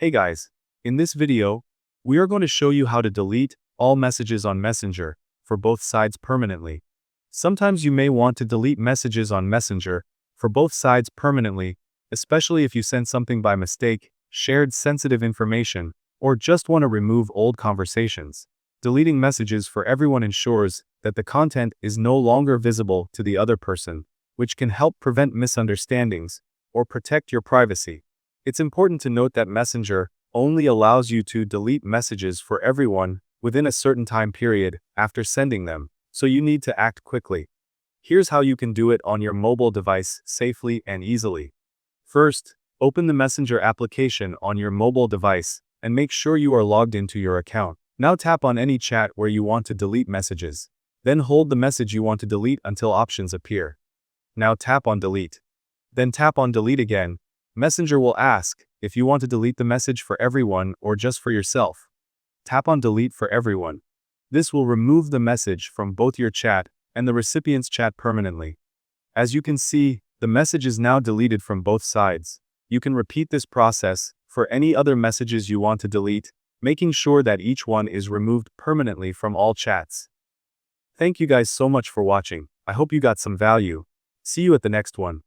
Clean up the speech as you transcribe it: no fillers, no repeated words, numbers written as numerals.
Hey guys, in this video, we are going to show you how to delete all messages on Messenger for both sides permanently. Sometimes you may want to delete messages on Messenger for both sides permanently, especially if you sent something by mistake, shared sensitive information, or just want to remove old conversations. Deleting messages for everyone ensures that the content is no longer visible to the other person, which can help prevent misunderstandings or protect your privacy. It's important to note that Messenger only allows you to delete messages for everyone within a certain time period after sending them, so you need to act quickly. Here's how you can do it on your mobile device safely and easily. First, open the Messenger application on your mobile device and make sure you are logged into your account. Now tap on any chat where you want to delete messages. Then hold the message you want to delete until options appear. Now tap on delete. Then tap on delete again. Messenger will ask if you want to delete the message for everyone or just for yourself. Tap on delete for everyone. This will remove the message from both your chat and the recipient's chat permanently. As you can see, the message is now deleted from both sides. You can repeat this process for any other messages you want to delete, making sure that each one is removed permanently from all chats. Thank you guys so much for watching. I hope you got some value. See you at the next one.